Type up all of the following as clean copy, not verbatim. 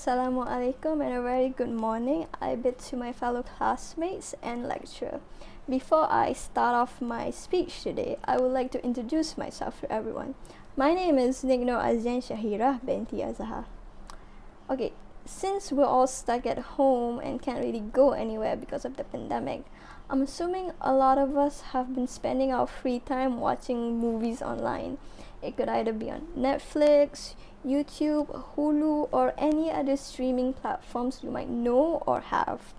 Assalamu alaikum and a very good morning. I bid to my fellow classmates and lecturer. Before I start off my speech today, I would like to introduce myself to everyone. My name is Azyan Syahirah, binti Azahar. Okay, since we're all stuck at home and can't really go anywhere because of the pandemic, I'm assuming a lot of us have been spending our free time watching movies online. It could either be on Netflix, YouTube, Hulu, or any other streaming platforms you might know or have.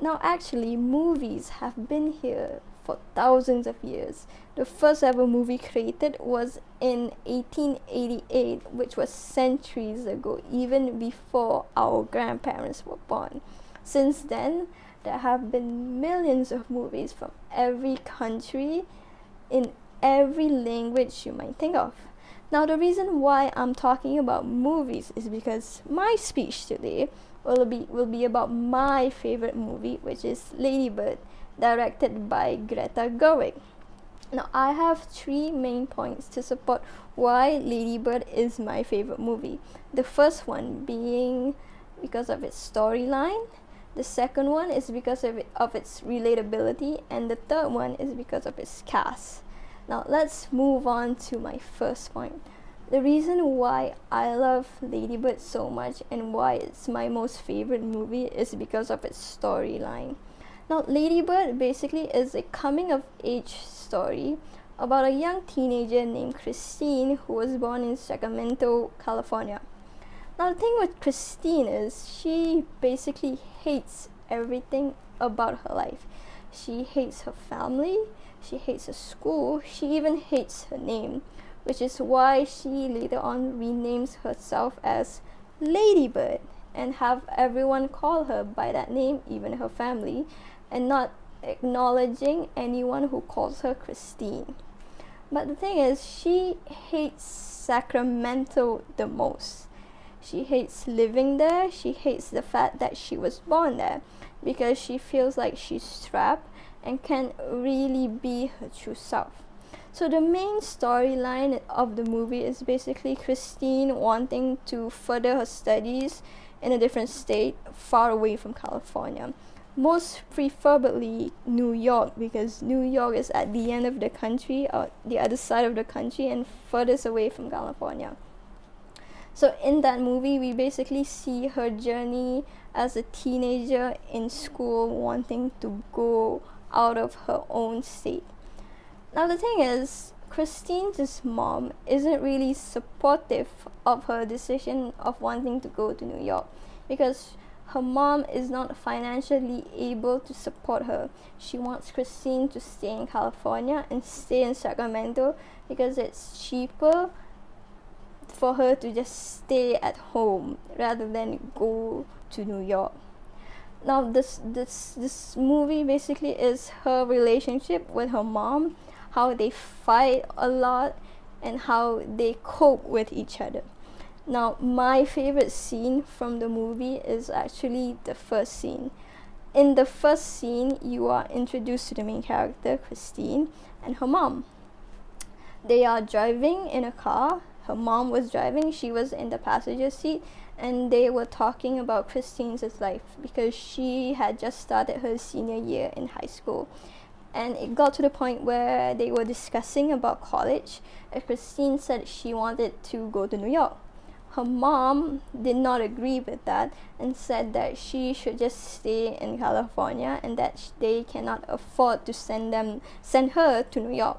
Now, actually, movies have been here for thousands of years. The first ever movie created was in 1888, which was centuries ago, even before our grandparents were born. Since then, there have been millions of movies from every country in every language you might think of. Now, the reason why I'm talking about movies is because my speech today will be about my favorite movie, which is Lady Bird, directed by Greta Gerwig. Now, I have three main points to support why Lady Bird is my favorite movie. The first one being because of its storyline. The second one is because of its relatability, and the third one is because of its cast. Now let's move on to my first point. The reason why I love Lady Bird so much and why it's my most favorite movie is because of its storyline. Now, Lady Bird basically is a coming of age story about a young teenager named Christine who was born in Sacramento, California. Now, the thing with Christine is she basically hates everything about her life. She hates her family, she hates her school, she even hates her name, which is why she later on renames herself as Lady Bird and have everyone call her by that name, even her family, and not acknowledging anyone who calls her Christine. But the thing is, she hates Sacramento the most. She hates living there, she hates the fact that she was born there, because she feels like she's trapped and can't really be her true self. So the main storyline of the movie is basically Christine wanting to further her studies in a different state far away from California. Most preferably New York, because New York is at the end of the country, or the other side of the country, and furthest away from California. So in that movie, we basically see her journey as a teenager in school wanting to go out of her own state. Now the thing is, Christine's mom isn't really supportive of her decision of wanting to go to New York because her mom is not financially able to support her. She wants Christine to stay in California and stay in Sacramento because it's cheaper for her to just stay at home rather than go to New York. Now this movie basically is her relationship with her mom, how they fight a lot and how they cope with each other. Now, my favorite scene from the movie is actually the first scene. In the first scene, you are introduced to the main character, Christine, and her mom. They are driving in a car. Her mom was driving, she was in the passenger seat, and they were talking about Christine's life because she had just started her senior year in high school. And it got to the point where they were discussing about college, and Christine said she wanted to go to New York. Her mom did not agree with that and said that she should just stay in California and that they cannot afford to send her to New York.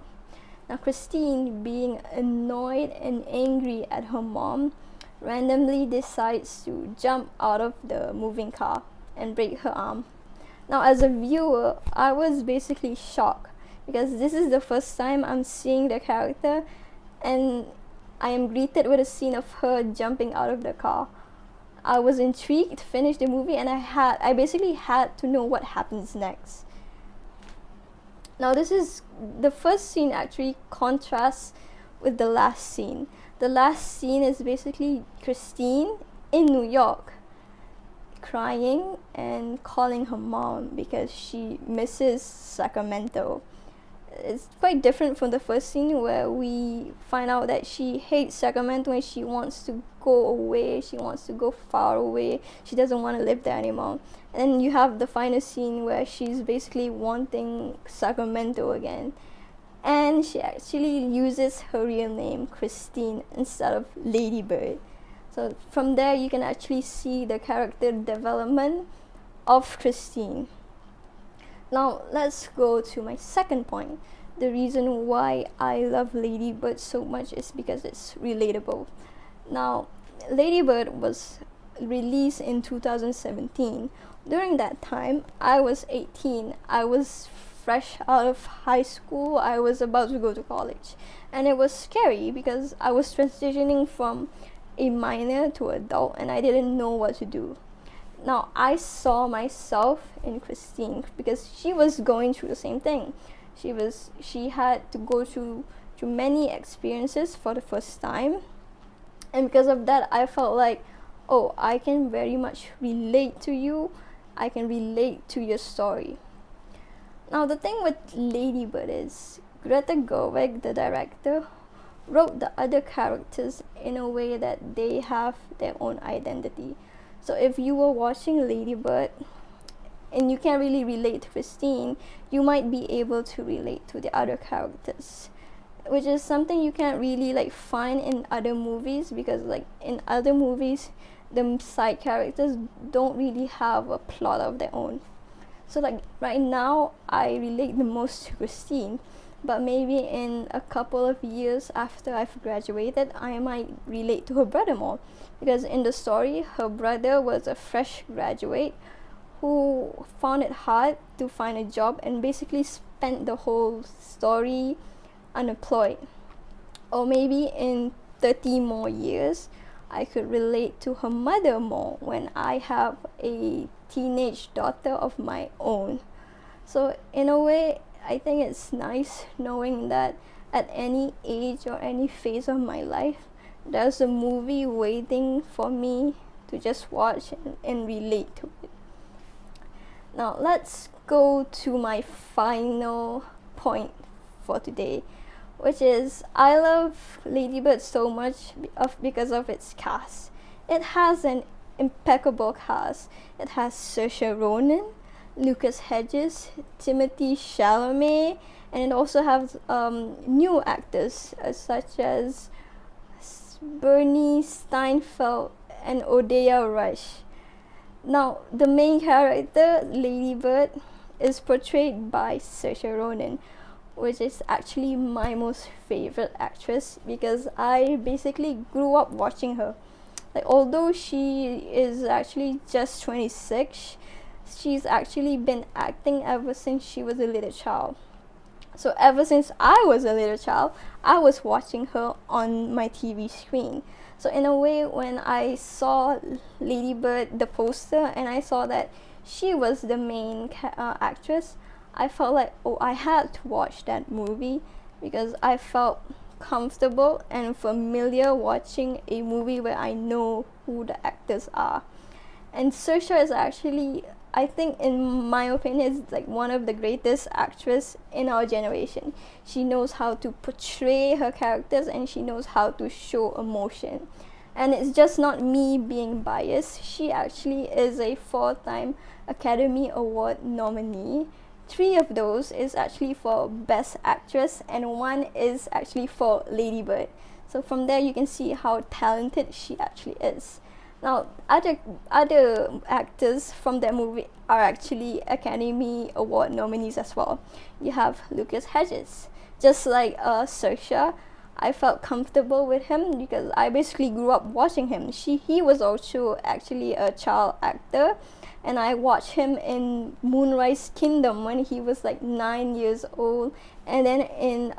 Now, Christine, being annoyed and angry at her mom, randomly decides to jump out of the moving car and break her arm. Now, as a viewer, I was basically shocked because this is the first time I'm seeing the character and I am greeted with a scene of her jumping out of the car. I was intrigued to finish the movie and I basically had to know what happens next. Now, this is the first scene actually contrasts with the last scene. The last scene is basically Christine in New York crying and calling her mom because she misses Sacramento. It's quite different from the first scene where we find out that she hates Sacramento and she wants to go away, she wants to go far away, she doesn't want to live there anymore. And then you have the final scene where she's basically wanting Sacramento again, and she actually uses her real name, Christine, instead of Ladybird. So from there you can actually see the character development of Christine. Now let's go to my second point. The reason why I love Ladybird so much is because it's relatable. Now, Ladybird was released in 2017. During that time, I was 18. I was fresh out of high school. I was about to go to college. And it was scary because I was transitioning from a minor to adult and I didn't know what to do. Now, I saw myself in Christine because she was going through the same thing. She had to go through many experiences for the first time. And because of that, I felt like, oh, I can very much relate to you. I can relate to your story. Now, the thing with Ladybird is Greta Gerwig, the director, wrote the other characters in a way that they have their own identity. So if you were watching Ladybird and you can't really relate to Christine, you might be able to relate to the other characters, which is something you can't really find in other movies, because in other movies the side characters don't really have a plot of their own. So right now I relate the most to Christine, but maybe in a couple of years after I've graduated, I might relate to her brother more, because in the story her brother was a fresh graduate who found it hard to find a job and basically spent the whole story unemployed. Or maybe in 30 more years I could relate to her mother more when I have a teenage daughter of my own. So in a way, I think it's nice knowing that at any age or any phase of my life, there's a movie waiting for me to just watch and relate to it. Now let's go to my final point for today, which is I love Ladybird so much because of its cast. It has an impeccable cast. It has Saoirse Ronan, Lucas Hedges, Timothée Chalamet, and it also has new actors such as Bernie Steinfeld and Odeya Rush. Now, the main character, Ladybird, is portrayed by Saoirse Ronan, which is actually my most favorite actress because I basically grew up watching her. Although she is actually just 26, she's actually been acting ever since she was a little child. So ever since I was a little child, I was watching her on my TV screen. So in a way, when I saw Ladybird, the poster, and I saw that she was the main actress, I felt like, oh, I had to watch that movie because I felt comfortable and familiar watching a movie where I know who the actors are. And Saoirse is actually, I think in my opinion, is one of the greatest actresses in our generation. She knows how to portray her characters and she knows how to show emotion. And it's just not me being biased. She actually is a 4-time Academy Award nominee. 3 of those is actually for Best Actress and 1 is actually for Ladybird. So from there you can see how talented she actually is. Now, other actors from that movie are actually Academy Award nominees as well. You have Lucas Hedges. Just like Saoirse, I felt comfortable with him because I basically grew up watching him. He was also actually a child actor, and I watched him in Moonrise Kingdom when he was 9 years old, and then in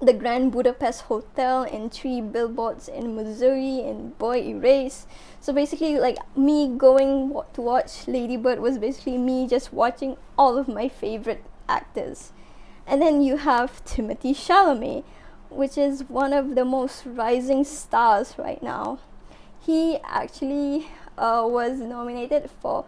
the Grand Budapest Hotel, in 3 Billboards in Missouri, and Boy Erased. So basically, me going to watch Ladybird was basically me just watching all of my favorite actors. And then you have Timothée Chalamet, which is one of the most rising stars right now. He actually was nominated for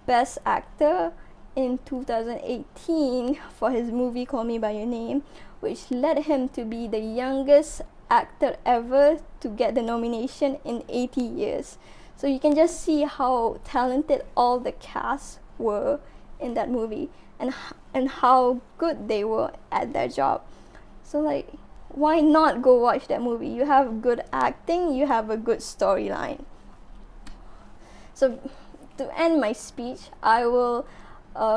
Best Actor in 2018 for his movie Call Me By Your Name, which led him to be the youngest actor ever to get the nomination in 80 years. So you can just see how talented all the cast were in that movie, and how good they were at their job. So like, why not go watch that movie? You have good acting, you have a good storyline. So to end my speech, I will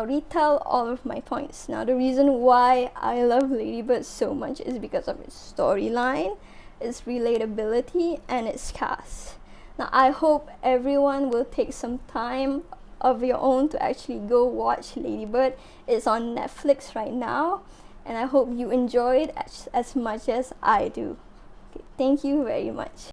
retell all of my points. Now, the reason why I love Lady Bird so much is because of its storyline, its relatability, and its cast. Now, I hope everyone will take some time of your own to actually go watch Lady Bird. It's on Netflix right now, and I hope you enjoy it as much as I do. Okay, thank you very much.